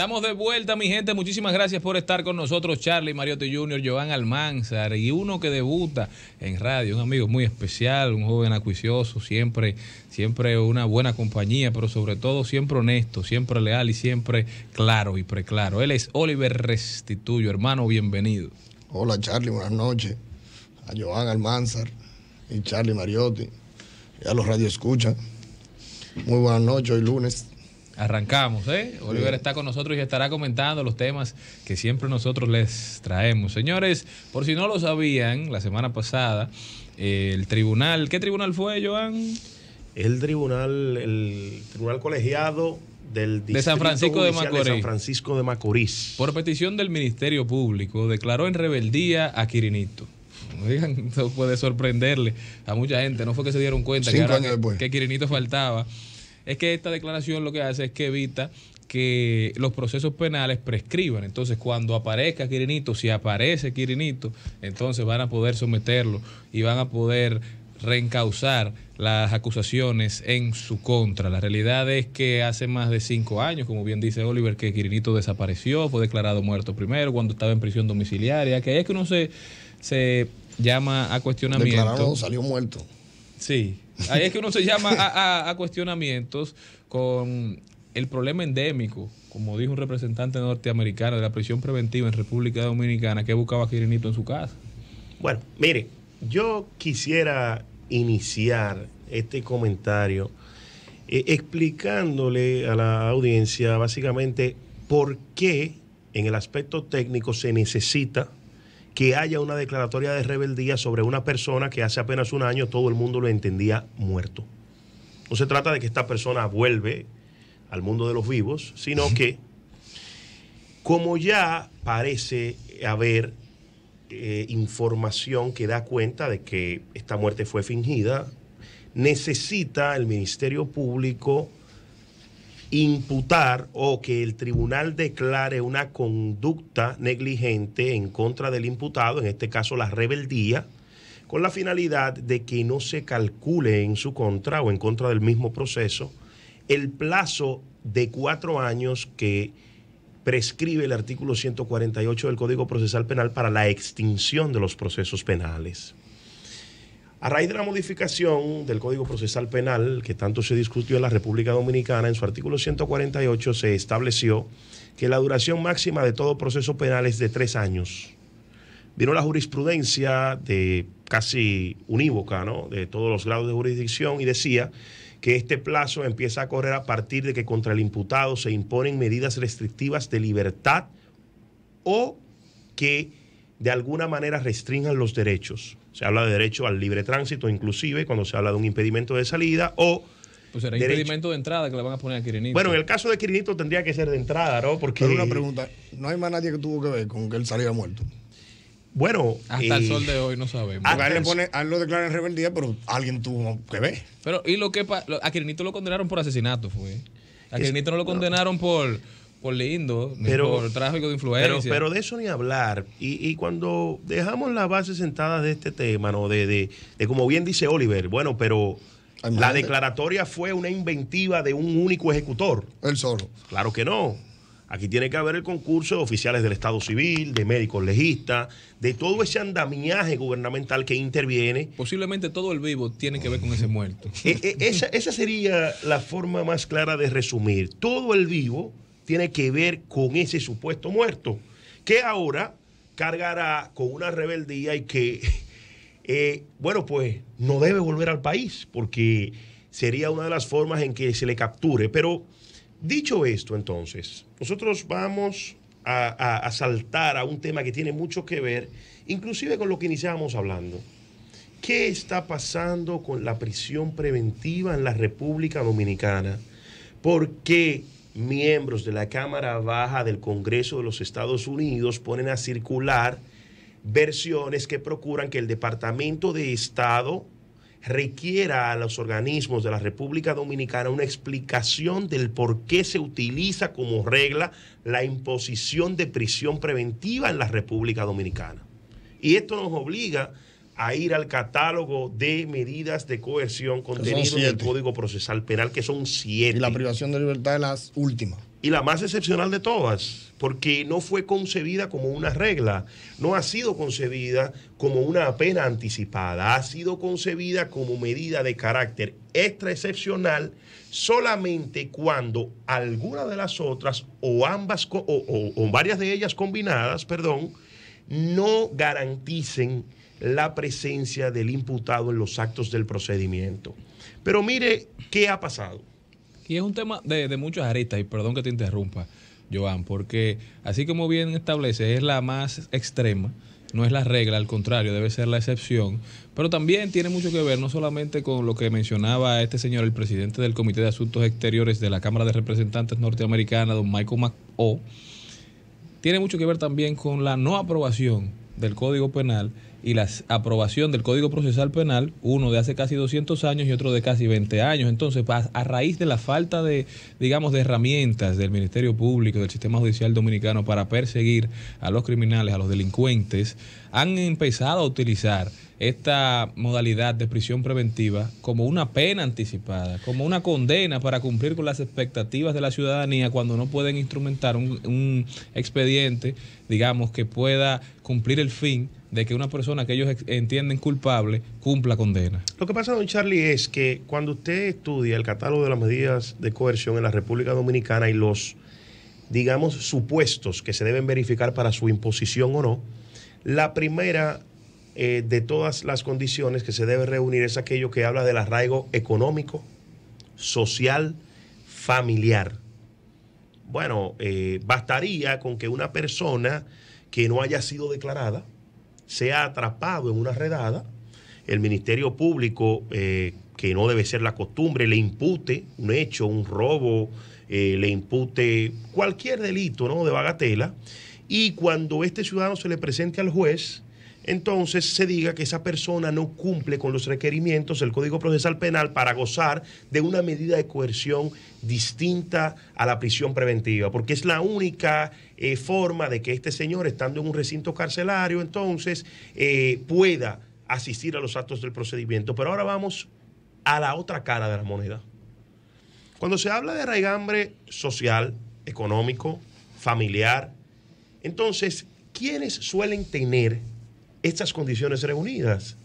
Estamos de vuelta, mi gente. Muchísimas gracias por estar con nosotros. Charlie Mariotti Jr., Joan Almanzar y uno que debuta en radio, un amigo muy especial, un joven acuicioso, siempre una buena compañía, pero sobre todo siempre honesto, siempre leal y siempre claro y preclaro. Él es Oliver Restituyo. Hermano, bienvenido. Hola Charlie, buenas noches. A Joan Almanzar y Charlie Mariotti y a los radioescuchas. Muy buenas noches, hoy lunes. Arrancamos, ¿eh? Oliver está con nosotros y estará comentando los temas que siempre nosotros les traemos. Señores, por si no lo sabían, la semana pasada, el tribunal, ¿qué tribunal fue, Joan? El tribunal colegiado del de San Francisco de Macorís. De San Francisco de Macorís. Por petición del Ministerio Público, declaró en rebeldía a Quirinito. Oigan, eso puede sorprenderle a mucha gente. No fue que se dieron cuenta que Quirinito faltaba. Es que esta declaración lo que hace es que evita que los procesos penales prescriban. Entonces, cuando aparezca Quirinito, si aparece Quirinito, entonces van a poder someterlo y van a poder reencauzar las acusaciones en su contra. La realidad es que hace más de 5 años, como bien dice Oliver, que Quirinito desapareció, fue declarado muerto primero cuando estaba en prisión domiciliaria, que es que uno se llama a cuestionamiento. Declarado, salió muerto. Sí, ahí es que uno se llama a cuestionamientos con el problema endémico, como dijo un representante norteamericano de la prisión preventiva en República Dominicana, que buscaba a Quirinito en su casa. Bueno, mire, yo quisiera iniciar este comentario explicándole a la audiencia básicamente por qué en el aspecto técnico se necesita que haya una declaratoria de rebeldía sobre una persona que hace apenas un año todo el mundo lo entendía muerto. No se trata de que esta persona vuelve al mundo de los vivos, sino que como ya parece haber información que da cuenta de que esta muerte fue fingida, necesita el Ministerio Público imputar o que el tribunal declare una conducta negligente en contra del imputado, en este caso la rebeldía, con la finalidad de que no se calcule en su contra o en contra del mismo proceso el plazo de 4 años que prescribe el artículo 148 del Código Procesal Penal para la extinción de los procesos penales. A raíz de la modificación del Código Procesal Penal, que tanto se discutió en la República Dominicana, en su artículo 148 se estableció que la duración máxima de todo proceso penal es de 3 años. Vino la jurisprudencia de casi unívoca, ¿no?, de todos los grados de jurisdicción, y decía que este plazo empieza a correr a partir de que contra el imputado se imponen medidas restrictivas de libertad o que de alguna manera restringan los derechos. Se habla de derecho al libre tránsito, inclusive cuando se habla de un impedimento de salida o... Pues será impedimento de entrada que le van a poner a Quirinito. Bueno, en el caso de Quirinito tendría que ser de entrada, ¿no? Porque... Pero una pregunta, ¿no hay más nadie que tuvo que ver con que él saliera muerto? Bueno... Hasta el sol de hoy no sabemos. A él lo declaran en rebeldía, pero alguien tuvo que ver. Pero, y a Quirinito lo condenaron por asesinato, fue. A Quirinito no lo condenaron por lindo, por tráfico de influencia. Pero de eso ni hablar. Y cuando dejamos las bases sentadas de este tema, ¿no? De como bien dice Oliver, bueno, pero la declaratoria fue una inventiva de un único ejecutor. Él solo. Claro que no. Aquí tiene que haber el concurso de oficiales del Estado Civil, de médicos legistas, de todo ese andamiaje gubernamental que interviene. Posiblemente todo el vivo tiene que ver con ese muerto. Esa sería la forma más clara de resumir. Todo el vivo tiene que ver con ese supuesto muerto, que ahora cargará con una rebeldía y que, bueno, pues no debe volver al país, porque sería una de las formas en que se le capture. Pero dicho esto, entonces, nosotros vamos a saltar a un tema que tiene mucho que ver, inclusive con lo que iniciábamos hablando. ¿Qué está pasando con la prisión preventiva en la República Dominicana? ¿Por qué miembros de la Cámara Baja del Congreso de los Estados Unidos ponen a circular versiones que procuran que el Departamento de Estado requiera a los organismos de la República Dominicana una explicación del por qué se utiliza como regla la imposición de prisión preventiva en la República Dominicana? Y esto nos obliga a ir al catálogo de medidas de coerción contenido en el Código Procesal Penal, que son 7. Y la privación de libertad es la última. y la más excepcional de todas, porque no fue concebida como una regla, no ha sido concebida como una pena anticipada, ha sido concebida como medida de carácter extra excepcional solamente cuando alguna de las otras o ambas o varias de ellas combinadas, no garanticen la presencia del imputado en los actos del procedimiento. Pero mire qué ha pasado. Y es un tema de muchas aristas, y perdón que te interrumpa, Joan, porque así como bien establece, es la más extrema, no es la regla, al contrario, debe ser la excepción, pero también tiene mucho que ver no solamente con lo que mencionaba este señor, el presidente del Comité de Asuntos Exteriores de la Cámara de Representantes norteamericana, don Michael McO, tiene mucho que ver también con la no aprobación del Código Penal y la aprobación del Código Procesal Penal, uno de hace casi 200 años y otro de casi 20 años. Entonces, a raíz de la falta de, digamos, de herramientas del Ministerio Público, del sistema judicial dominicano para perseguir a los criminales, a los delincuentes, han empezado a utilizar esta modalidad de prisión preventiva como una pena anticipada, como una condena para cumplir con las expectativas de la ciudadanía cuando no pueden instrumentar un expediente, digamos, que pueda cumplir el fin de que una persona que ellos entienden culpable cumpla condena. Lo que pasa, don Charlie, es que cuando usted estudia el catálogo de las medidas de coerción en la República Dominicana y los, digamos, supuestos que se deben verificar para su imposición o no, la primera de todas las condiciones que se debe reunir es aquello que habla del arraigo económico, social, familiar. Bueno, bastaría con que una persona que no haya sido declarada sea atrapado en una redada, el Ministerio Público, que no debe ser la costumbre, le impute un hecho, un robo, le impute cualquier delito, ¿no?, de bagatela, y cuando este ciudadano se le presente al juez, entonces se diga que esa persona no cumple con los requerimientos del Código Procesal Penal para gozar de una medida de coerción distinta a la prisión preventiva, porque es la única forma de que este señor, estando en un recinto carcelario, entonces pueda asistir a los actos del procedimiento. Pero ahora vamos a la otra cara de la moneda. Cuando se habla de raigambre social, económico, familiar, entonces, ¿quiénes suelen tener estas condiciones reunidas?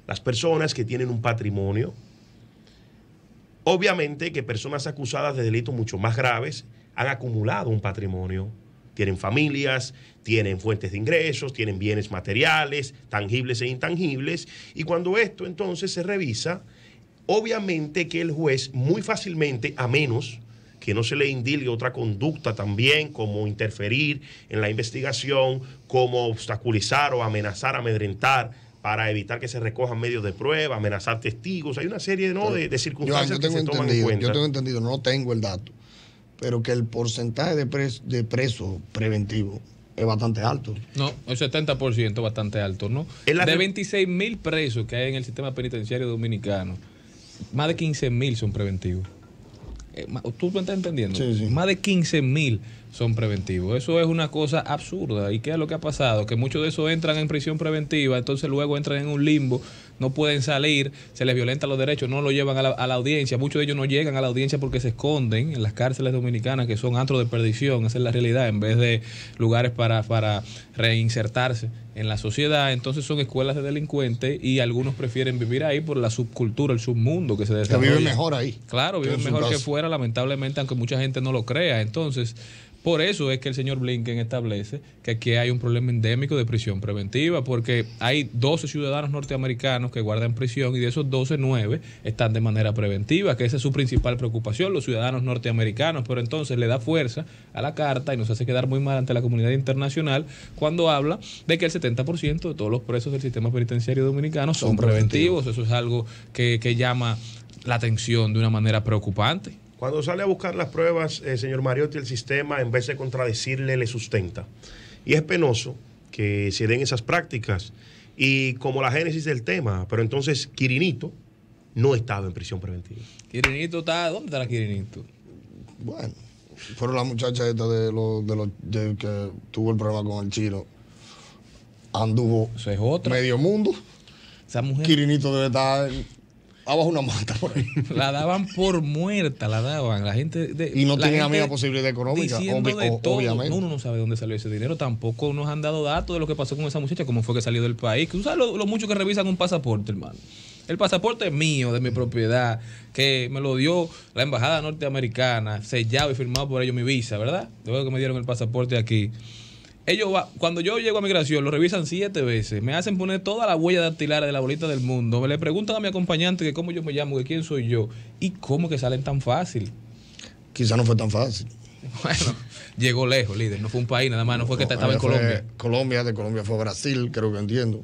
Las personas que tienen un patrimonio. Obviamente que personas acusadas de delitos mucho más graves han acumulado un patrimonio. Tienen familias, tienen fuentes de ingresos, tienen bienes materiales, tangibles e intangibles. Y cuando esto entonces se revisa, obviamente que el juez muy fácilmente, a menos que no se le indilgue otra conducta también, como interferir en la investigación, como obstaculizar o amenazar, amedrentar para evitar que se recojan medios de prueba, amenazar testigos. Hay una serie de circunstancias que se toman en cuenta. Yo tengo entendido, no tengo el dato, pero que el porcentaje de presos preventivos es bastante alto. No, el 70% es bastante alto, ¿no? De 26.000 presos que hay en el sistema penitenciario dominicano, más de 15.000 son preventivos. ¿Tú me estás entendiendo? Sí, sí. Más de 15.000 son preventivos. Eso es una cosa absurda. ¿Y qué es lo que ha pasado? Que muchos de esos entran en prisión preventiva, entonces luego entran en un limbo, no pueden salir, se les violentan los derechos, no lo llevan a la audiencia. Muchos de ellos no llegan a la audiencia porque se esconden en las cárceles dominicanas, que son antros de perdición, esa es la realidad, en vez de lugares para reinsertarse en la sociedad. Entonces son escuelas de delincuentes y algunos prefieren vivir ahí por la subcultura, el submundo que se desarrolla. Que viven mejor ahí. Claro, viven mejor que fuera, lamentablemente, aunque mucha gente no lo crea. Entonces, por eso es que el señor Blinken establece que aquí hay un problema endémico de prisión preventiva, porque hay 12 ciudadanos norteamericanos que guardan prisión y de esos 12, 9 están de manera preventiva, que esa es su principal preocupación, los ciudadanos norteamericanos. Pero entonces le da fuerza a la carta y nos hace quedar muy mal ante la comunidad internacional cuando habla de que el 70% de todos los presos del sistema penitenciario dominicano son preventivos. Eso es algo que llama la atención de una manera preocupante. Cuando sale a buscar las pruebas, señor Mariotti, el sistema, en vez de contradecirle, le sustenta. Y es penoso que se den esas prácticas. Y como la génesis del tema, pero entonces Quirinito no estaba en prisión preventiva. Quirinito está, ¿dónde está la Quirinito? Bueno, fueron las muchachas estas de que tuvo el problema con el chino. Anduvo eso es otra. medio mundo. Esa mujer. Quirinito debe estar abajo una mata por ahí. La daban por muerta, la daban. La gente y no tenía la misma posibilidad económica, obviamente. Uno no sabe dónde salió ese dinero. Tampoco nos han dado datos de lo que pasó con esa muchacha, cómo fue que salió del país. Tú sabes lo mucho que revisan un pasaporte, hermano. El pasaporte es mío, de mi propiedad, que me lo dio la embajada norteamericana, sellado y firmado por ellos mi visa, ¿verdad? Luego que me dieron el pasaporte aquí. Cuando yo llego a migración, lo revisan 7 veces. Me hacen poner toda la huella dactilar de la bolita del mundo. Me le preguntan a mi acompañante que cómo yo me llamo, que quién soy yo. ¿Y cómo que salen tan fácil? Quizá no fue tan fácil. Bueno, llegó lejos, líder. No fue un país nada más, no fue que estaba en Colombia. De Colombia fue a Brasil, creo que entiendo.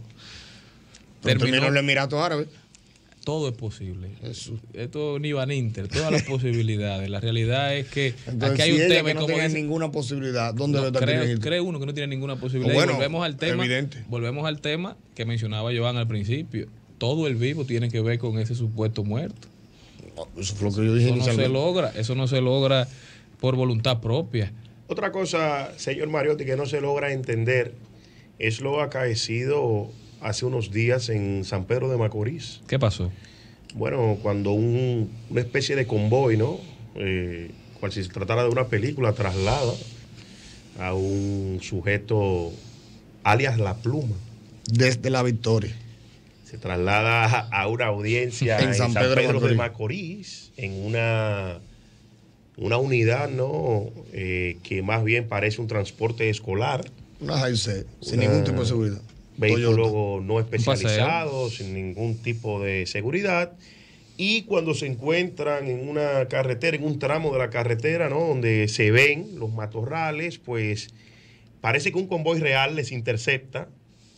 Terminó en los Emiratos Árabes. Todo es posible. Esto ni van Inter, todas las posibilidades. La realidad es que entonces, aquí hay un tema que no tiene ninguna posibilidad. ¿Dónde cree uno que no tiene ninguna posibilidad? Bueno, volvemos al tema que mencionaba Joan al principio. Todo el vivo tiene que ver con ese supuesto muerto. Eso fue lo que yo dije. Eso no se logra por voluntad propia. Otra cosa, señor Mariotti, que no se logra entender es lo acaecido hace unos días en San Pedro de Macorís. ¿Qué pasó? Bueno, cuando una especie de convoy, ¿no? Cual si se tratara de una película, traslada a un sujeto alias La Pluma. Desde La Victoria. Se traslada a una audiencia en San Pedro de Macorís, en una unidad, ¿no? Que más bien parece un transporte escolar. Una Hilux, sin ningún tipo de seguridad. Vehículo no especializado, sin ningún tipo de seguridad. Y cuando se encuentran en una carretera, en un tramo de la carretera, ¿no? Donde se ven los matorrales, pues parece que un convoy real les intercepta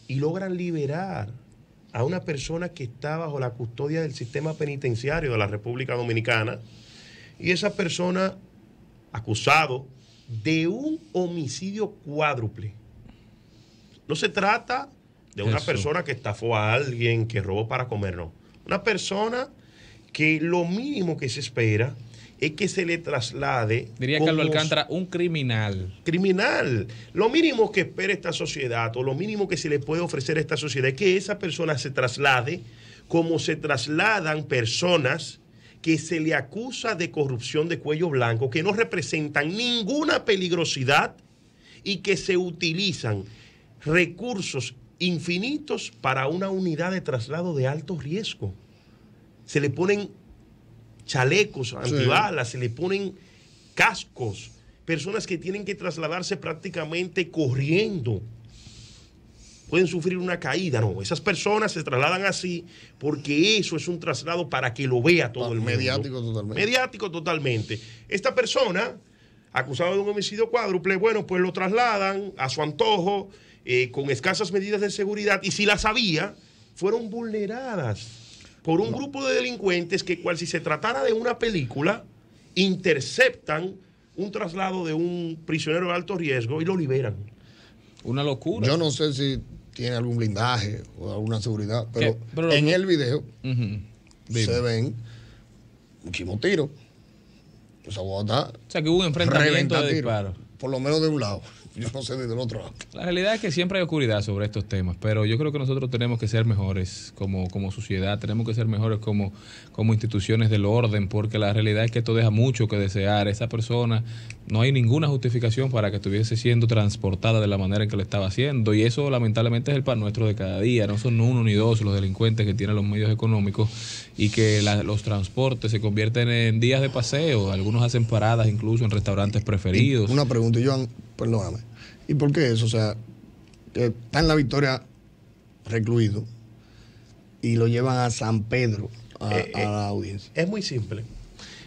y logran liberar a una persona que está bajo la custodia del sistema penitenciario de la República Dominicana. Y esa persona, acusado de un homicidio cuádruple. No se trata de una persona que estafó a alguien, que robó para comer, no. Una persona que lo mínimo que se espera es que se le traslade. Diría Carlos Alcántara, un criminal. Criminal. Lo mínimo que espera esta sociedad, o lo mínimo que se le puede ofrecer a esta sociedad, es que esa persona se traslade como se trasladan personas que se le acusa de corrupción de cuello blanco, que no representan ninguna peligrosidad y que se utilizan recursos infinitos para una unidad de traslado de alto riesgo. Se le ponen chalecos antibalas, se le ponen cascos, personas que tienen que trasladarse prácticamente corriendo. Pueden sufrir una caída, no. Esas personas se trasladan así porque eso es un traslado para que lo vea todo el mundo. Mediático totalmente. Mediático totalmente. Esta persona, acusada de un homicidio cuádruple, bueno, pues lo trasladan a su antojo, con escasas medidas de seguridad, y si las había, fueron vulneradas por un grupo de delincuentes que, cual si se tratara de una película, interceptan un traslado de un prisionero de alto riesgo y lo liberan. Una locura. Yo no sé si tiene algún blindaje o alguna seguridad, pero en el video se ven muchísimos tiros. O sea, que hubo un enfrentamiento de disparos. Por lo menos de un lado. Yo no sé desde el otro lado. La realidad es que siempre hay oscuridad sobre estos temas, pero yo creo que nosotros tenemos que ser mejores como sociedad, tenemos que ser mejores como instituciones del orden, porque la realidad es que esto deja mucho que desear. Esa persona, no hay ninguna justificación para que estuviese siendo transportada de la manera en que lo estaba haciendo, y eso lamentablemente es el pan nuestro de cada día. No son uno ni dos los delincuentes que tienen los medios económicos y que los transportes se convierten en días de paseo. Algunos hacen paradas incluso en restaurantes preferidos. Una pregunta, Joan, perdóname. ¿Y por qué eso? O sea, que está en La Victoria recluido y lo llevan a San Pedro a la audiencia. Es muy simple.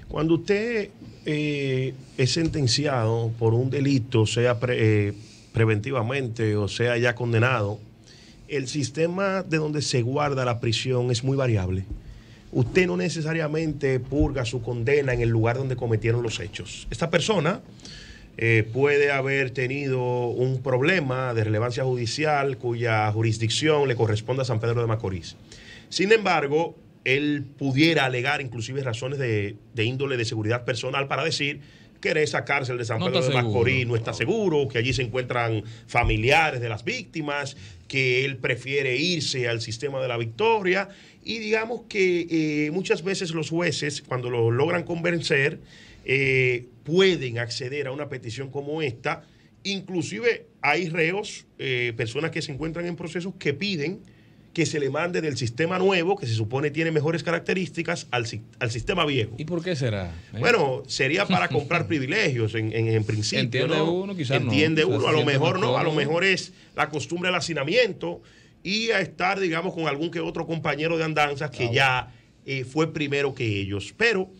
Cuando usted es sentenciado por un delito, sea preventivamente o sea ya condenado, el sistema de donde se guarda la prisión es muy variable. Usted no necesariamente purga su condena en el lugar donde cometieron los hechos. Esta persona puede haber tenido un problema de relevancia judicial cuya jurisdicción le corresponde a San Pedro de Macorís. Sin embargo, él pudiera alegar inclusive razones de índole de seguridad personal para decir: que en esa cárcel de San Pedro de Macorís no está seguro, que allí se encuentran familiares de las víctimas, que él prefiere irse al sistema de la Victoria. Y digamos que muchas veces los jueces, cuando lo logran convencer, pueden acceder a una petición como esta. Inclusive hay reos, personas que se encuentran en procesos, que piden que se le mande del sistema nuevo, que se supone tiene mejores características, al sistema viejo. ¿Y por qué será? Bueno, sería para comprar privilegios en principio. Entiende ¿no? uno, quizás no. Entiende uno, a lo mejor no, a lo mejor es la costumbre del hacinamiento y a estar, digamos, con algún que otro compañero de andanzas que ya fue primero que ellos. Pero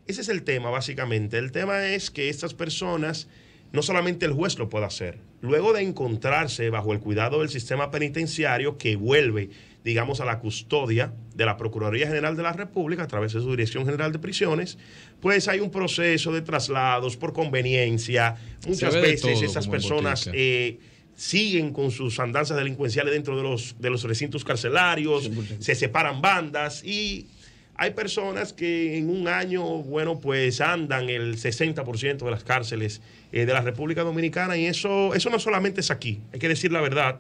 ese es el tema, básicamente. El tema es que estas personas, no solamente el juez lo puede hacer, luego de encontrarse bajo el cuidado del sistema penitenciario, que vuelve, digamos, a la custodia de la Procuraduría General de la República a través de su Dirección General de Prisiones, pues hay un proceso de traslados por conveniencia. Muchas veces esas personas siguen con sus andanzas delincuenciales dentro de los recintos carcelarios, 100%. Se separan bandas y hay personas que en un año, bueno, pues andan el 60% de las cárceles de la República Dominicana, y eso no solamente es aquí, hay que decir la verdad.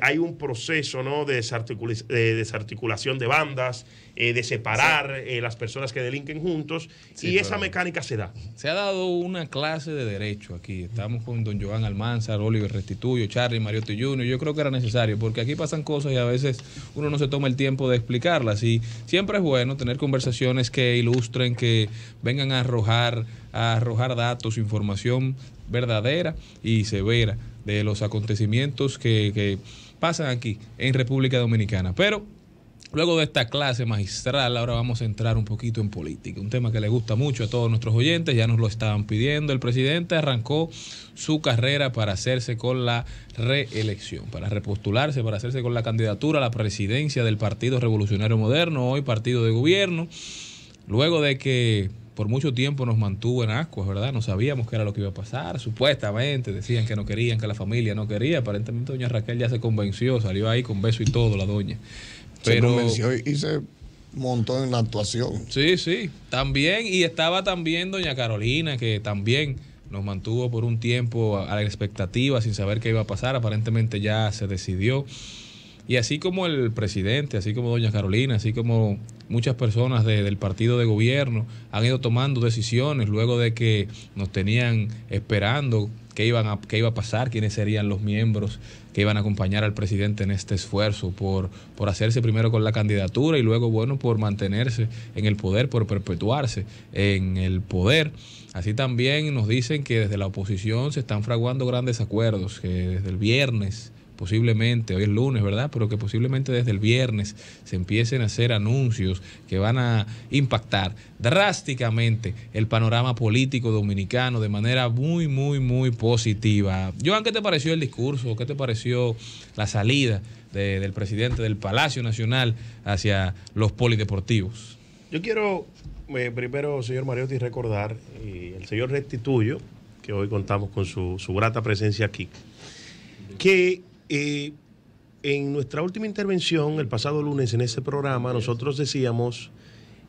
Hay un proceso, ¿no?, de desarticulación de bandas, de separar las personas que delinquen juntos, y esa mecánica se da. Se ha dado una clase de derecho aquí. Estamos con don Joan Almanzar, Oliver Restituyo, Charly Mariotti Jr. Yo creo que era necesario, porque aquí pasan cosas y a veces uno no se toma el tiempo de explicarlas, y siempre es bueno tener conversaciones que ilustren, que vengan a arrojar datos, información verdadera y severa de los acontecimientos que pasan aquí en República Dominicana. Pero luego de esta clase magistral, ahora vamos a entrar un poquito en política, un tema que le gusta mucho a todos nuestros oyentes, ya nos lo estaban pidiendo. El presidente arrancó su carrera para hacerse con la reelección, para repostularse, para hacerse con la candidatura a la presidencia del Partido Revolucionario Moderno, hoy partido de gobierno, luego de que por mucho tiempo nos mantuvo en ascuas, ¿verdad? No sabíamos qué era lo que iba a pasar. Supuestamente decían que no querían, que la familia no quería. Aparentemente doña Raquel ya se convenció, salió ahí con beso y todo la doña. Pero se convenció y se montó en la actuación. Sí, sí, también. Y estaba también doña Carolina, que también nos mantuvo por un tiempo a la expectativa, sin saber qué iba a pasar. Aparentemente ya se decidió. Y así como el presidente, así como doña Carolina, así como muchas personas del partido de gobierno han ido tomando decisiones luego de que nos tenían esperando qué iba a pasar, quiénes serían los miembros que iban a acompañar al presidente en este esfuerzo por hacerse primero con la candidatura y luego, bueno, por mantenerse en el poder, por perpetuarse en el poder. Así también nos dicen que desde la oposición se están fraguando grandes acuerdos, que desde el viernes, posiblemente, hoy es lunes, ¿verdad?, pero que posiblemente desde el viernes se empiecen a hacer anuncios que van a impactar drásticamente el panorama político dominicano de manera muy, muy, muy positiva. Joan, ¿qué te pareció el discurso? ¿Qué te pareció la salida del presidente del Palacio Nacional hacia los polideportivos? Yo quiero primero, señor Mariotti, recordar, el señor Restituyo, que hoy contamos con su grata presencia aquí, que en nuestra última intervención, el pasado lunes en ese programa, nosotros decíamos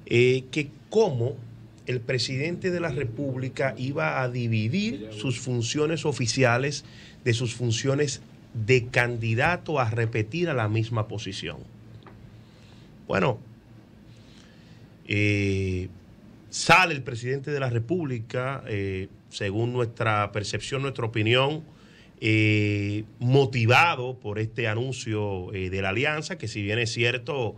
que cómo el presidente de la República iba a dividir sus funciones oficiales de sus funciones de candidato a repetir a la misma posición. Bueno, sale el presidente de la República, según nuestra percepción, nuestra opinión, motivado por este anuncio de la alianza, que si bien es cierto,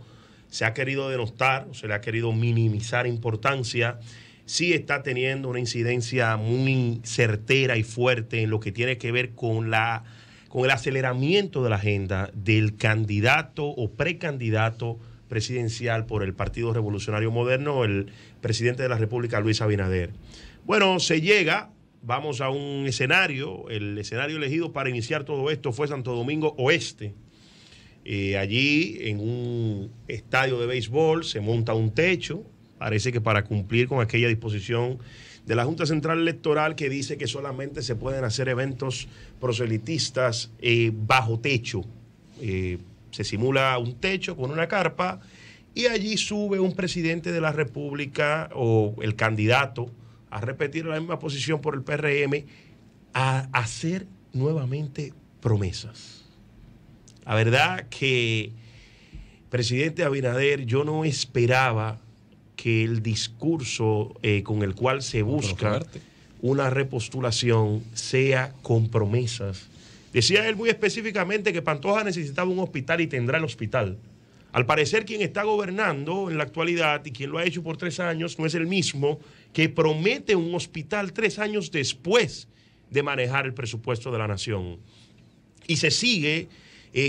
se ha querido denostar, o se le ha querido minimizar importancia, sí está teniendo una incidencia muy certera y fuerte en lo que tiene que ver con el aceleramiento de la agenda del candidato o precandidato presidencial por el Partido Revolucionario Moderno, el presidente de la República, Luis Abinader. Bueno, se llega... Vamos a un escenario, el escenario elegido para iniciar todo esto fue Santo Domingo Oeste. Allí, en un estadio de béisbol, se monta un techo, parece que para cumplir con aquella disposición de la Junta Central Electoral que dice que solamente se pueden hacer eventos proselitistas bajo techo. Se simula un techo con una carpa y allí sube un presidente de la República o el candidato a repetir la misma posición por el PRM, a hacer nuevamente promesas. La verdad que, presidente Abinader, yo no esperaba que el discurso con el cual se busca una repostulación sea con promesas. Decía él muy específicamente que Pantoja necesitaba un hospital y tendrá el hospital. Al parecer, quien está gobernando en la actualidad y quien lo ha hecho por 3 años no es el mismo que promete un hospital 3 años después de manejar el presupuesto de la nación. Y se sigue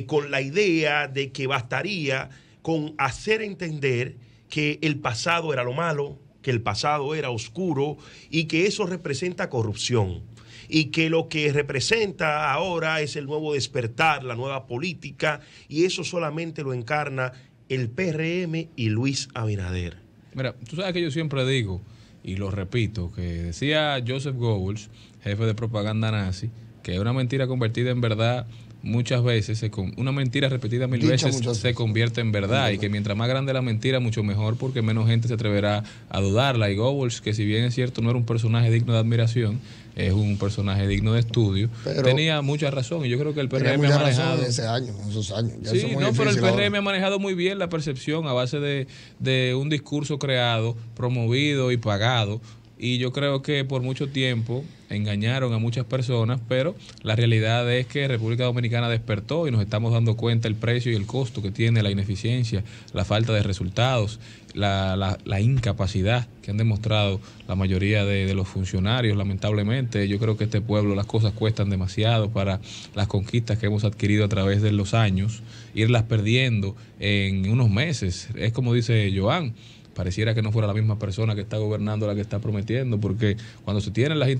con la idea de que bastaría con hacer entender que el pasado era lo malo, que el pasado era oscuro y que eso representa corrupción. Y que lo que representa ahora es el nuevo despertar, la nueva política, y eso solamente lo encarna el PRM y Luis Abinader. Mira, tú sabes que yo siempre digo, y lo repito, que decía Joseph Goebbels, jefe de propaganda nazi, que una mentira convertida en verdad muchas veces, una mentira repetida 1000 veces se convierte en verdad, y que mientras más grande la mentira, mucho mejor, porque menos gente se atreverá a dudarla. Y Goebbels, que si bien es cierto no era un personaje digno de admiración, es un personaje digno de estudio, pero tenía mucha razón, y yo creo que el PRM ha manejado esos años. Ya sí, no, pero el PRM ha manejado muy bien la percepción a base de un discurso creado, promovido y pagado. Y yo creo que por mucho tiempo engañaron a muchas personas, pero la realidad es que República Dominicana despertó y nos estamos dando cuenta el precio y el costo que tiene la ineficiencia, la falta de resultados, la incapacidad que han demostrado la mayoría de los funcionarios. Lamentablemente, yo creo que este pueblo las cosas cuestan demasiado para las conquistas que hemos adquirido a través de los años, irlas perdiendo en unos meses. Es como dice Joan, pareciera que no fuera la misma persona que está gobernando la que está prometiendo, porque cuando se tienen las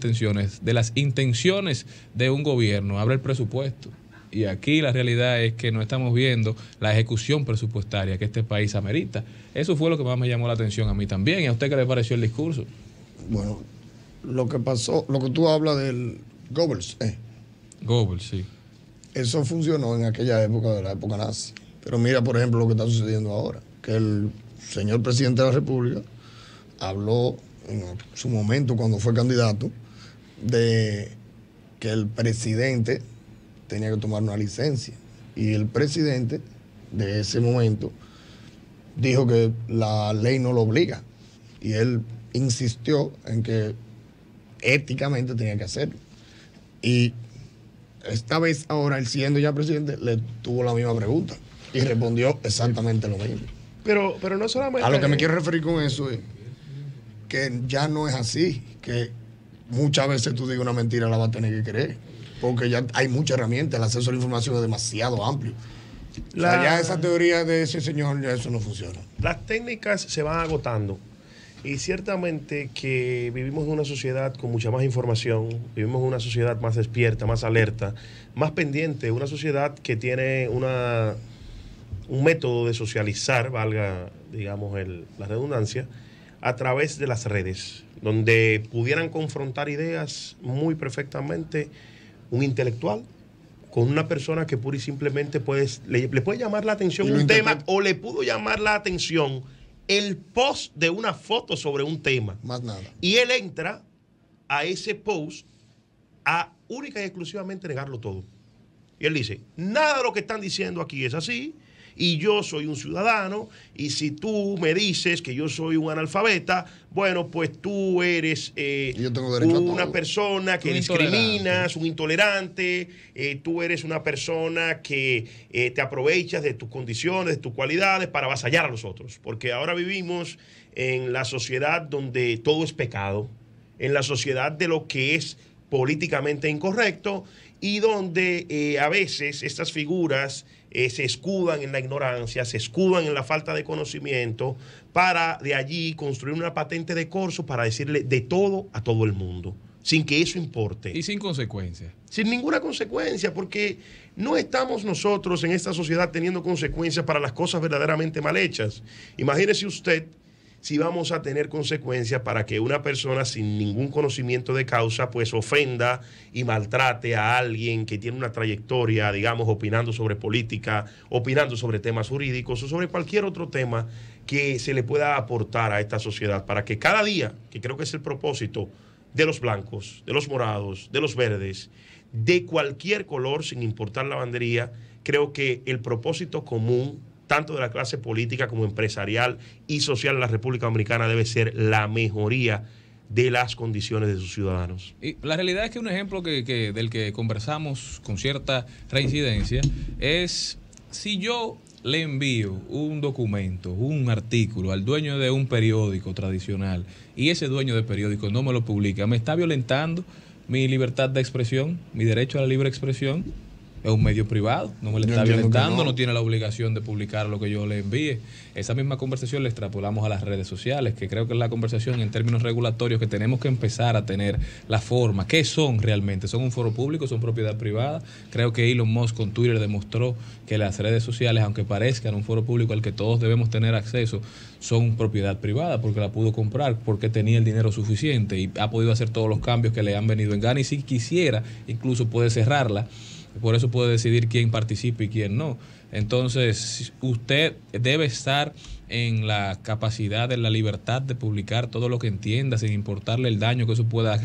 intenciones de un gobierno, abre el presupuesto. Y aquí la realidad es que no estamos viendo la ejecución presupuestaria que este país amerita. Eso fue lo que más me llamó la atención a mí también. ¿Y a usted qué le pareció el discurso? Bueno, lo que pasó, lo que tú hablas del Goebbels. Goebbels, sí. Eso funcionó en aquella época, de la época nazi. Pero mira, por ejemplo, lo que está sucediendo ahora, que el señor presidente de la República habló en su momento, cuando fue candidato, de que el presidente tenía que tomar una licencia. Y el presidente de ese momento dijo que la ley no lo obliga. Y él insistió en que éticamente tenía que hacerlo. Y esta vez, ahora, él siendo ya presidente, le tuvo la misma pregunta y respondió exactamente lo mismo. Pero no solamente... A lo que me quiero referir con eso es que ya no es así, que muchas veces tú digas una mentira, la vas a tener que creer, porque ya hay muchas herramientas, el acceso a la información es demasiado amplio. O sea, ya esa teoría de ese señor, ya eso no funciona. Las técnicas se van agotando, y ciertamente que vivimos en una sociedad con mucha más información, vivimos en una sociedad más despierta, más alerta, más pendiente, una sociedad que tiene un método de socializar, valga, digamos, la redundancia, a través de las redes, donde pudieran confrontar ideas muy perfectamente un intelectual con una persona que pura y simplemente le puede llamar la atención un tema, o le pudo llamar la atención el post de una foto sobre un tema. Más nada. Y él entra a ese post a única y exclusivamente negarlo todo. Y él dice, nada de lo que están diciendo aquí es así, y yo soy un ciudadano, y si tú me dices que yo soy un analfabeta, bueno, pues tú eres una persona que discriminas, un intolerante, tú eres una persona que te aprovechas de tus condiciones, de tus cualidades para avasallar a los otros. Porque ahora vivimos en la sociedad donde todo es pecado, en la sociedad de lo que es políticamente incorrecto, y donde a veces estas figuras se escudan en la ignorancia, se escudan en la falta de conocimiento, para de allí construir una patente de corso para decirle de todo a todo el mundo, sin que eso importe. Y sin consecuencias. Sin ninguna consecuencia, porque no estamos nosotros en esta sociedad teniendo consecuencias para las cosas verdaderamente mal hechas. Imagínese usted si vamos a tener consecuencias para que una persona sin ningún conocimiento de causa pues ofenda y maltrate a alguien que tiene una trayectoria, digamos, opinando sobre política, opinando sobre temas jurídicos o sobre cualquier otro tema que se le pueda aportar a esta sociedad para que cada día, que creo que es el propósito de los blancos, de los morados, de los verdes, de cualquier color, sin importar la bandería, creo que el propósito común, tanto de la clase política como empresarial y social de la República Dominicana, debe ser la mejoría de las condiciones de sus ciudadanos. Y la realidad es que un ejemplo del que conversamos con cierta reincidencia es si yo le envío un documento, un artículo al dueño de un periódico tradicional y ese dueño de periódico no me lo publica, ¿me está violentando mi libertad de expresión, mi derecho a la libre expresión? Es un medio privado, no me le está violentando, no tiene la obligación de publicar lo que yo le envíe. Esa misma conversación la extrapolamos a las redes sociales, que creo que es la conversación en términos regulatorios que tenemos que empezar a tener la forma. ¿Qué son realmente? ¿Son un foro público? ¿Son propiedad privada? Creo que Elon Musk con Twitter demostró que las redes sociales, aunque parezcan un foro público al que todos debemos tener acceso, son propiedad privada porque la pudo comprar, porque tenía el dinero suficiente y ha podido hacer todos los cambios que le han venido en gana, y si quisiera, incluso puede cerrarla. Por eso puede decidir quién participa y quién no. Entonces, usted debe estar en la capacidad, en la libertad de publicar todo lo que entienda, sin importarle el daño que eso pueda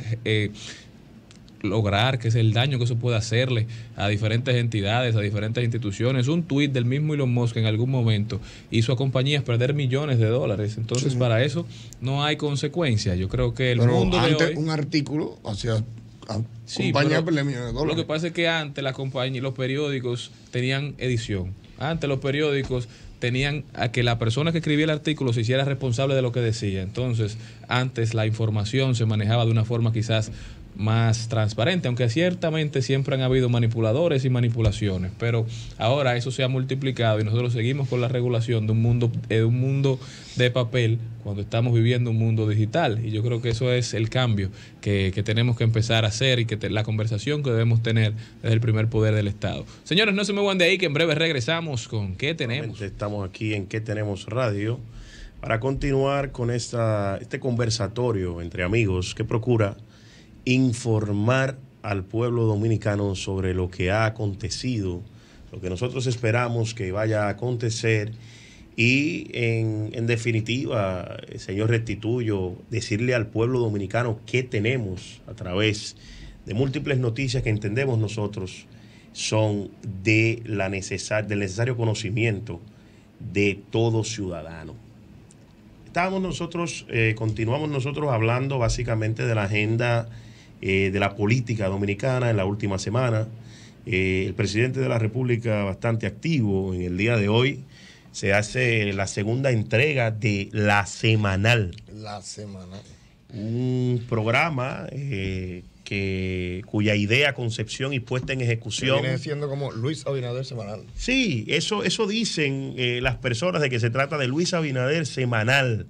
lograr, que es el daño que eso puede hacerle a diferentes entidades, a diferentes instituciones. Un tuit del mismo Elon Musk en algún momento hizo a compañías perder millones de dólares. Entonces, sí, para eso no hay consecuencias. Yo creo que el mundo de hoy... un artículo hacia... Sí, lo que pasa es que antes las compañías, los periódicos tenían edición. Antes los periódicos tenían a que la persona que escribía el artículo se hiciera responsable de lo que decía. Entonces, antes la información se manejaba de una forma quizás más transparente, aunque ciertamente siempre han habido manipuladores y manipulaciones, pero ahora eso se ha multiplicado y nosotros seguimos con la regulación de un mundo de papel cuando estamos viviendo un mundo digital, y yo creo que eso es el cambio que tenemos que empezar a hacer y que la conversación que debemos tener desde el primer poder del Estado. Señores, no se me van de ahí, que en breve regresamos con ¿Qué tenemos? Estamos aquí en ¿Qué tenemos radio? Para continuar con este conversatorio entre amigos que procura informar al pueblo dominicano sobre lo que ha acontecido, lo que nosotros esperamos que vaya a acontecer y en definitiva, señor Restituyo, decirle al pueblo dominicano qué tenemos a través de múltiples noticias que entendemos nosotros son del necesario conocimiento de todo ciudadano. Continuamos nosotros hablando básicamente de la agenda de la política dominicana en la última semana. El presidente de la República bastante activo. En el día de hoy se hace la segunda entrega de La Semanal. La Semanal. Un programa cuya idea, concepción y puesta en ejecución... Viene siendo como Luis Abinader Semanal. Sí, eso dicen las personas, de que se trata de Luis Abinader Semanal.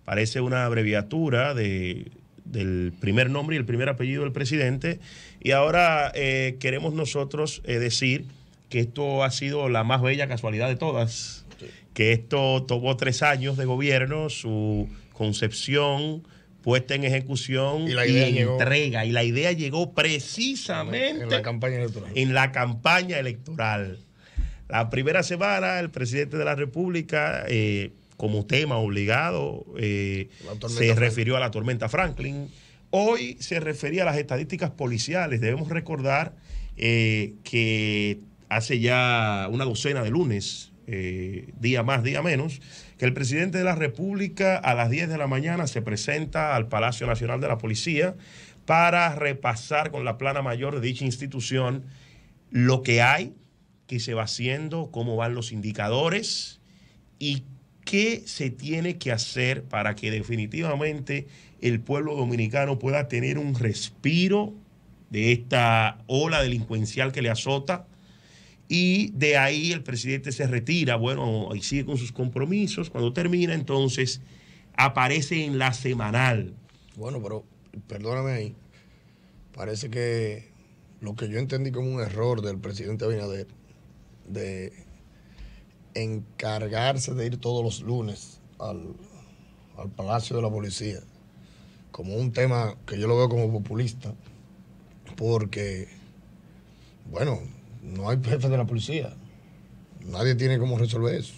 Parece una abreviatura del primer nombre y el primer apellido del presidente, y ahora queremos nosotros decir que esto ha sido la más bella casualidad de todas, sí, que esto tomó 3 años de gobierno, su concepción, puesta en ejecución y entrega, y la idea llegó precisamente en la campaña electoral. La primera semana el presidente de la República como tema obligado se refirió a la tormenta Franklin. Hoy se refería a las estadísticas policiales. Debemos recordar que hace ya una docena de lunes, día más, día menos, que el presidente de la República a las 10 de la mañana se presenta al Palacio Nacional de la Policía para repasar con la plana mayor de dicha institución lo que hay, qué se va haciendo, cómo van los indicadores y qué se tiene que hacer para que definitivamente el pueblo dominicano pueda tener un respiro de esta ola delincuencial que le azota. Y de ahí el presidente se retira, y sigue con sus compromisos. Cuando termina, entonces aparece en La Semanal. Bueno, pero perdóname ahí, parece que lo que yo entendí como un error del presidente Abinader de encargarse de ir todos los lunes al Palacio de la Policía, como un tema que yo lo veo como populista, porque, bueno, no hay jefe de la policía, nadie tiene cómo resolver eso.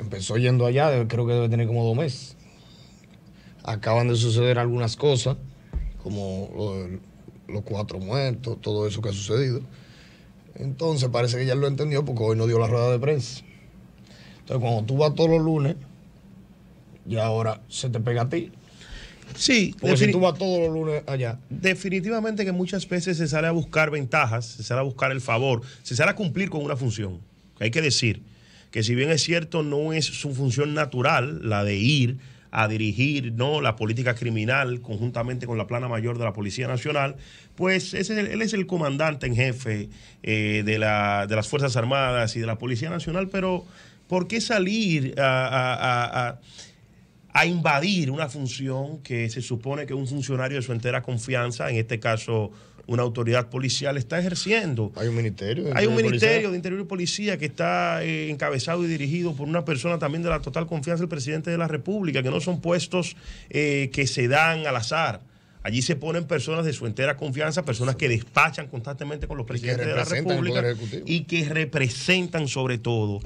empezó yendo allá, creo que debe tener como 2 meses. Acaban de suceder algunas cosas, como los 4 muertos, todo eso que ha sucedido. Entonces parece que ya lo entendió porque hoy no dio la rueda de prensa. Entonces cuando tú vas todos los lunes, ya ahora se te pega a ti. Sí, porque si tú vas todos los lunes allá. Definitivamente que muchas veces se sale a buscar ventajas, se sale a buscar el favor, se sale a cumplir con una función. Hay que decir que si bien es cierto, no es su función natural la de ir a dirigir, ¿no?, la política criminal conjuntamente con la plana mayor de la Policía Nacional, pues él es el comandante en jefe de las Fuerzas Armadas y de la Policía Nacional, pero ¿por qué salir a invadir una función que se supone que un funcionario de su entera confianza, en este caso una autoridad policial, está ejerciendo? Hay un ministerio de Interior y Policía que está encabezado y dirigido por una persona también de la total confianza del presidente de la República, que no son puestos que se dan al azar. Allí se ponen personas de su entera confianza, personas que despachan constantemente con los presidentes de la República y que representan sobre todo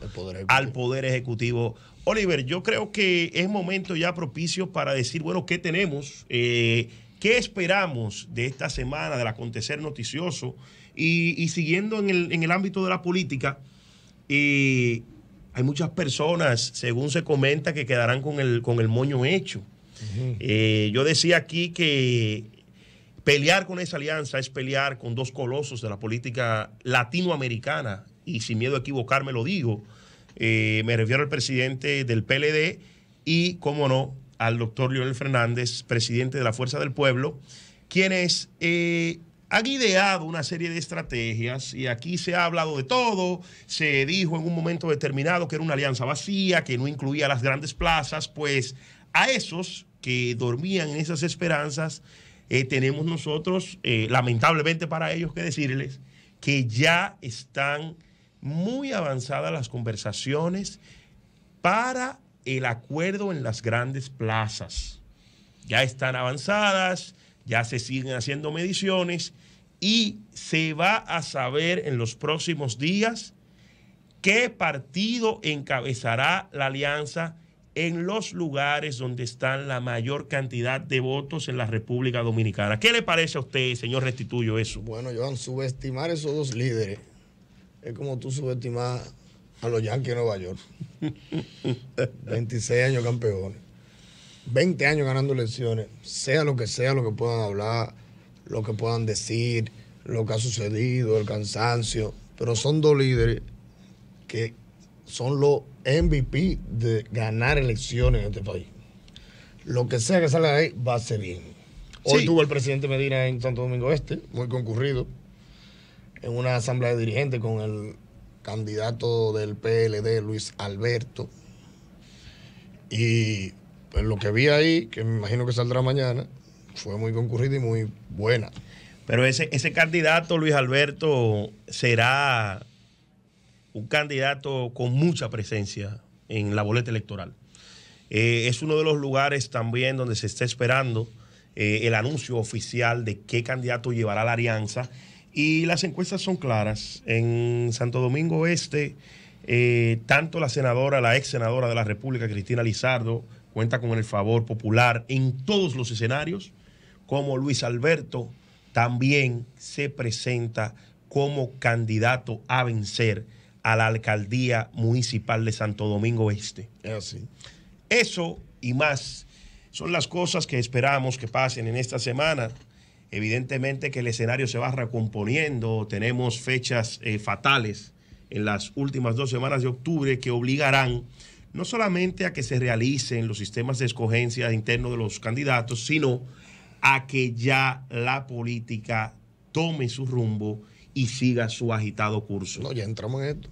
al Poder Ejecutivo. Oliver, yo creo que es momento ya propicio para decir, bueno, ¿qué tenemos? ¿Qué esperamos de esta semana, del acontecer noticioso? Y siguiendo en el ámbito de la política, hay muchas personas, según se comenta, que quedarán con el moño hecho. Yo decía aquí que pelear con esa alianza es pelear con 2 colosos de la política latinoamericana, y sin miedo a equivocarme lo digo. Me refiero al presidente del PLD y, cómo no, al doctor Leonel Fernández, presidente de la Fuerza del Pueblo, quienes han ideado una serie de estrategias, y aquí se ha hablado de todo. Se dijo en un momento determinado que era una alianza vacía, que no incluía las grandes plazas. Pues a esos que dormían en esas esperanzas, tenemos nosotros, lamentablemente para ellos, que decirles que ya están muy avanzadas las conversaciones para el acuerdo en las grandes plazas. Ya están avanzadas, ya se siguen haciendo mediciones y se va a saber en los próximos días qué partido encabezará la alianza en los lugares donde están la mayor cantidad de votos en la República Dominicana. ¿Qué le parece a usted, señor Restituyo, eso? Bueno, Joan, subestimar esos 2 líderes es como tú subestimar a los Yankees de Nueva York. 26 años campeones, 20 años ganando elecciones, sea lo que puedan hablar, lo que puedan decir, lo que ha sucedido, el cansancio, pero son 2 líderes que son los MVP de ganar elecciones en este país. Lo que sea que salga de ahí va a ser bien. Hoy tuvo el presidente Medina en Santo Domingo Este, muy concurrido, en una asamblea de dirigentes con el candidato del PLD, Luis Alberto. Y pues, lo que vi ahí, que me imagino que saldrá mañana, fue muy concurrida y muy buena. Pero ese candidato, Luis Alberto, será un candidato con mucha presencia en la boleta electoral. Es uno de los lugares también donde se está esperando el anuncio oficial de qué candidato llevará la alianza. Y las encuestas son claras. En Santo Domingo Este, tanto la ex senadora de la República, Cristina Lizardo, cuenta con el favor popular en todos los escenarios, como Luis Alberto también se presenta como candidato a vencer a la alcaldía municipal de Santo Domingo Este. Es así. Eso y más son las cosas que esperamos que pasen en esta semana. Evidentemente que el escenario se va recomponiendo. Tenemos fechas fatales en las últimas 2 semanas de octubre que obligarán no solamente a que se realicen los sistemas de escogencia internos de los candidatos, sino a que ya la política tome su rumbo y siga su agitado curso. No, ya entramos en esto.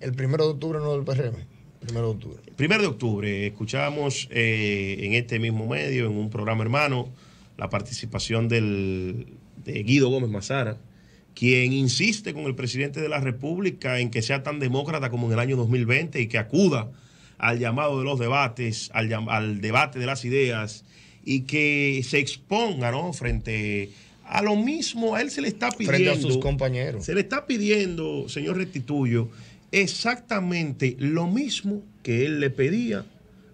El 1 de octubre no del PRM. 1 de octubre. 1 de octubre. Escuchamos en este mismo medio, en un programa hermano, la participación de Guido Gómez Mazara, quien insiste con el presidente de la República en que sea tan demócrata como en el año 2020 y que acuda al llamado de los debates, al debate de las ideas, y que se exponga, ¿no?, frente a lo mismo. A él se le está pidiendo, frente a sus compañeros, se le está pidiendo, señor Restituyo, exactamente lo mismo que él le pedía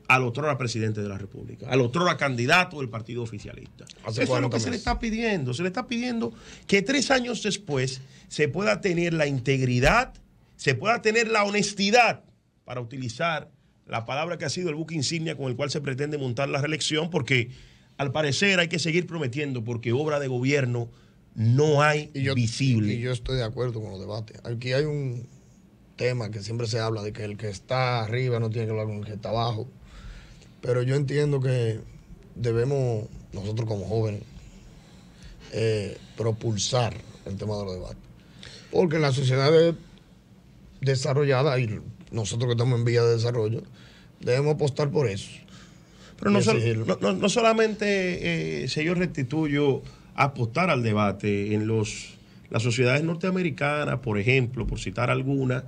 al otrora presidente de la República, al otrora candidato del partido oficialista. Eso es lo que se le está pidiendo. Se le está pidiendo que 3 años después se pueda tener la integridad, se pueda tener la honestidad, para utilizar la palabra que ha sido el buque insignia con el cual se pretende montar la reelección, porque al parecer hay que seguir prometiendo, porque obra de gobierno no hay visible. Y yo estoy de acuerdo con los debates. Aquí hay un tema que siempre se habla de que el que está arriba no tiene que hablar con el que está abajo. Pero yo entiendo que debemos, nosotros como jóvenes, propulsar el tema de los debates. Porque en las sociedades desarrolladas, y nosotros que estamos en vía de desarrollo, debemos apostar por eso. Pero no solamente, señor Restituyo, apostar al debate. En las sociedades norteamericanas, por ejemplo, por citar alguna,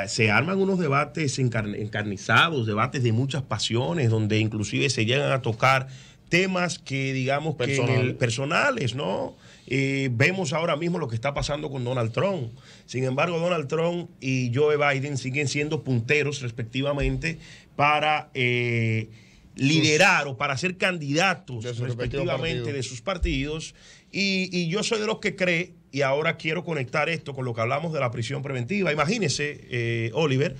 se arman unos debates encarnizados, debates de muchas pasiones, donde inclusive se llegan a tocar temas que, digamos, personales, ¿no? Vemos ahora mismo lo que está pasando con Donald Trump. Sin embargo, Donald Trump y Joe Biden siguen siendo punteros, respectivamente, para liderar o para ser candidatos, respectivamente, de sus partidos. Y yo soy de los que cree, y ahora quiero conectar esto con lo que hablamos de la prisión preventiva. Imagínese, Oliver,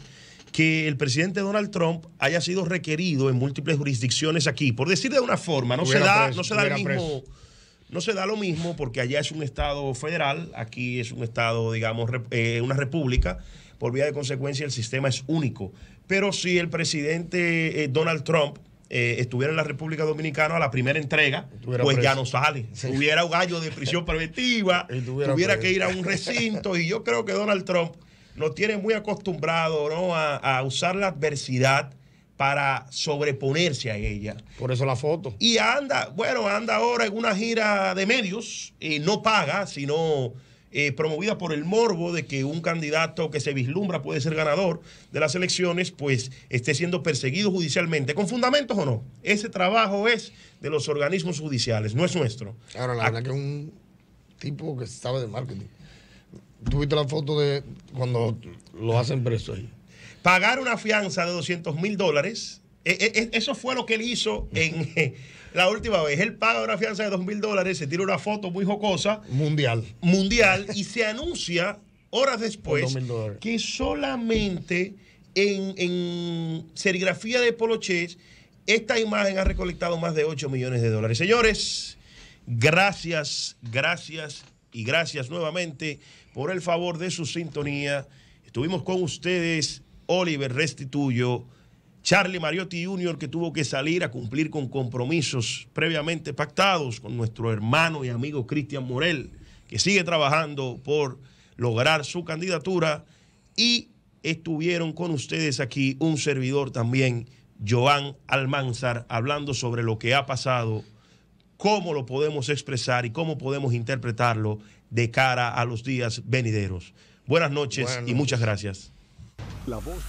que el presidente Donald Trump haya sido requerido en múltiples jurisdicciones aquí. Por decir de una forma, no se da lo mismo, porque allá es un estado federal, aquí es un estado, digamos, una república. Por vía de consecuencia, el sistema es único. Pero si el presidente Donald Trump estuviera en la República Dominicana a la primera entrega, pues preso. Ya no sale. Sí. Tuviera un gallo de prisión preventiva, tuviera que ir a un recinto, y yo creo que Donald Trump nos tiene muy acostumbrados, ¿no?, a usar la adversidad para sobreponerse a ella. Por eso la foto. Y anda ahora en una gira de medios, no paga, sino promovida por el morbo de que un candidato que se vislumbra puede ser ganador de las elecciones, pues esté siendo perseguido judicialmente. ¿Con fundamentos o no? Ese trabajo es de los organismos judiciales, no es nuestro. Ahora, la verdad que es un tipo que sabe de marketing. ¿Tuviste la foto de cuando lo hacen preso ahí? Pagar una fianza de $200,000, eso fue lo que él hizo en la última vez. Él paga una fianza de $2,000, se tira una foto muy jocosa. Mundial, y se anuncia horas después que solamente en serigrafía de polochés esta imagen ha recolectado más de $8 millones. Señores, gracias nuevamente por el favor de su sintonía. Estuvimos con ustedes Oliver Restituyo, Charlie Mariotti Jr., que tuvo que salir a cumplir con compromisos previamente pactados, con nuestro hermano y amigo Cristian Morel, que sigue trabajando por lograr su candidatura, y estuvieron con ustedes aquí un servidor también, Joan Almanzar, hablando sobre lo que ha pasado, cómo lo podemos expresar y cómo podemos interpretarlo de cara a los días venideros. Buenas noches y muchas gracias. La voz.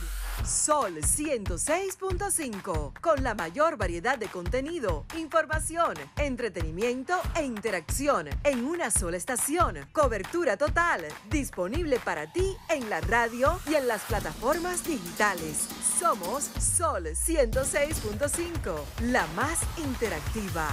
Sol 106.5, con la mayor variedad de contenido, información, entretenimiento e interacción en una sola estación. Cobertura total, disponible para ti en la radio y en las plataformas digitales. Somos Sol 106.5, la más interactiva.